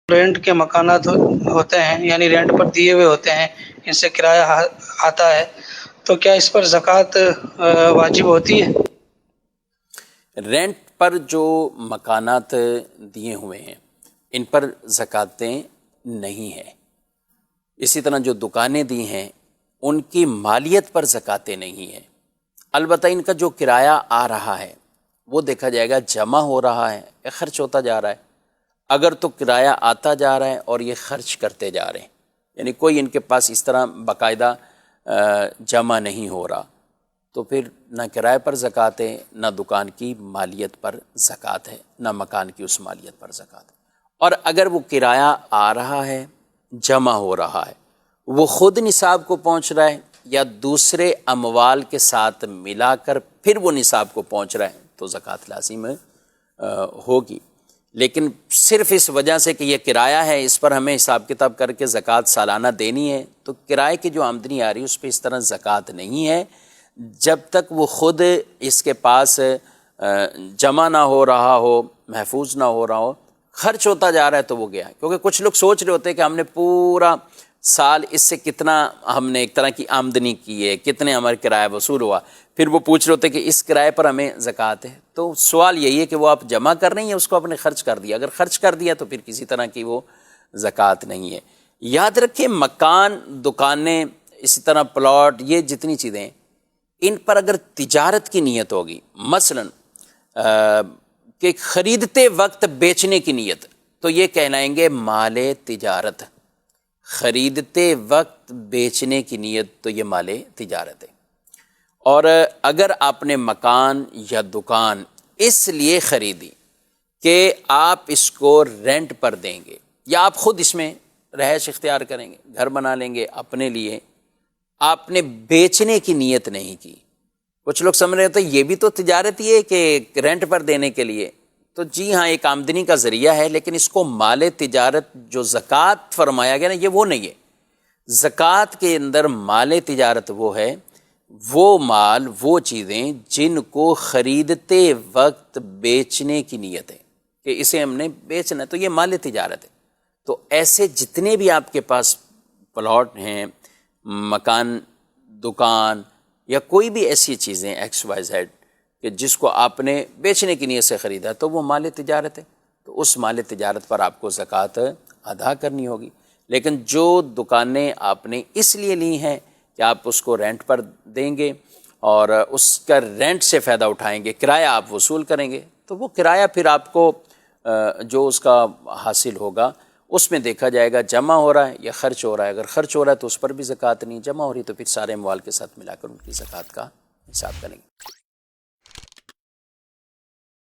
Rent کے مکانات ہوتے ہیں، یعنی رینٹ پر دیے ہوئے ہوتے ہیں، ان سے کرایہ آتا ہے، تو کیا اس پر زکوٰۃ واجب ہوتی ہے؟ رینٹ پر جو مکانات دیے ہوئے ہیں ان پر زکوٰتیں نہیں ہیں۔ اسی طرح جو دکانیں دی ہیں ان کی مالیت پر زکوٰتیں نہیں ہیں، البتہ ان کا جو کرایہ آ رہا ہے وہ دیکھا جائے گا جمع ہو رہا ہے یا خرچ ہوتا جا رہا ہے۔ اگر تو کرایہ آتا جا رہا ہے اور یہ خرچ کرتے جا رہے ہیں، یعنی کوئی ان کے پاس اس طرح باقاعدہ جمع نہیں ہو رہا، تو پھر نہ کرائے پر زکوٰۃ ہے، نہ دکان کی مالیت پر زکوٰۃ ہے، نہ مکان کی اس مالیت پر زکوٰۃ ہے۔ اور اگر وہ کرایہ آ رہا ہے، جمع ہو رہا ہے، وہ خود نصاب کو پہنچ رہا ہے یا دوسرے اموال کے ساتھ ملا کر پھر وہ نصاب کو پہنچ رہا ہے، تو زکوٰۃ لازم ہوگی۔ لیکن صرف اس وجہ سے کہ یہ کرایہ ہے، اس پر ہمیں حساب کتاب کر کے زکوٰۃ سالانہ دینی ہے، تو کرائے کی جو آمدنی آ رہی ہے اس پہ اس طرح زکوٰۃ نہیں ہے جب تک وہ خود اس کے پاس جمع نہ ہو رہا ہو، محفوظ نہ ہو رہا ہو، خرچ ہوتا جا رہا ہے تو وہ گیا۔ کیونکہ کچھ لوگ سوچ رہے ہوتے ہیں کہ ہم نے پورا سال اس سے کتنا ہم نے ایک طرح کی آمدنی کی ہے، کتنے ہمارا کرایہ وصول ہوا، پھر وہ پوچھ رہے ہوتے ہیں کہ اس کرائے پر ہمیں زکوٰۃ ہے۔ تو سوال یہی ہے کہ وہ آپ جمع کر رہے ہیں یا اس کو آپ نے خرچ کر دیا؟ اگر خرچ کر دیا تو پھر کسی طرح کی وہ زکوٰۃ نہیں ہے۔ یاد رکھیں، مکان، دکانیں، اسی طرح پلاٹ، یہ جتنی چیزیں ہیں ان پر اگر تجارت کی نیت ہوگی، مثلا کہ خریدتے وقت بیچنے کی نیت، تو یہ کہلائیں گے مال تجارت۔ خریدتے وقت بیچنے کی نیت تو یہ مال تجارت ہے۔ اور اگر آپ نے مکان یا دکان اس لیے خریدی کہ آپ اس کو رینٹ پر دیں گے یا آپ خود اس میں رہائش اختیار کریں گے، گھر بنا لیں گے اپنے لیے، آپ نے بیچنے کی نیت نہیں کی۔ کچھ لوگ سمجھ رہے ہوتے ہیں یہ بھی تو تجارت ہی ہے کہ رینٹ پر دینے کے لیے، تو جی ہاں ایک آمدنی کا ذریعہ ہے، لیکن اس کو مال تجارت جو زکوٰۃ فرمایا گیا نا، یہ وہ نہیں ہے۔ زکوٰۃ کے اندر مال تجارت وہ ہے، وہ مال، وہ چیزیں جن کو خریدتے وقت بیچنے کی نیت ہے کہ اسے ہم نے بیچنا ہے، تو یہ مال تجارت ہے۔ تو ایسے جتنے بھی آپ کے پاس پلاٹ ہیں، مکان، دکان یا کوئی بھی ایسی چیزیں ایکس وائی زیڈ کہ جس کو آپ نے بیچنے کی نیت سے خریدا تو وہ مال تجارت ہے، تو اس مال تجارت پر آپ کو زکوٰۃ ادا کرنی ہوگی۔ لیکن جو دکانیں آپ نے اس لیے لی ہیں کہ آپ اس کو رینٹ پر دیں گے اور اس کا رینٹ سے فائدہ اٹھائیں گے، کرایہ آپ وصول کریں گے، تو وہ کرایہ پھر آپ کو جو اس کا حاصل ہوگا اس میں دیکھا جائے گا جمع ہو رہا ہے یا خرچ ہو رہا ہے۔ اگر خرچ ہو رہا ہے تو اس پر بھی زکوٰۃ نہیں، جمع ہو رہی تو پھر سارے اموال کے ساتھ ملا کر ان کی زکوٰۃ کا حساب کریں گے۔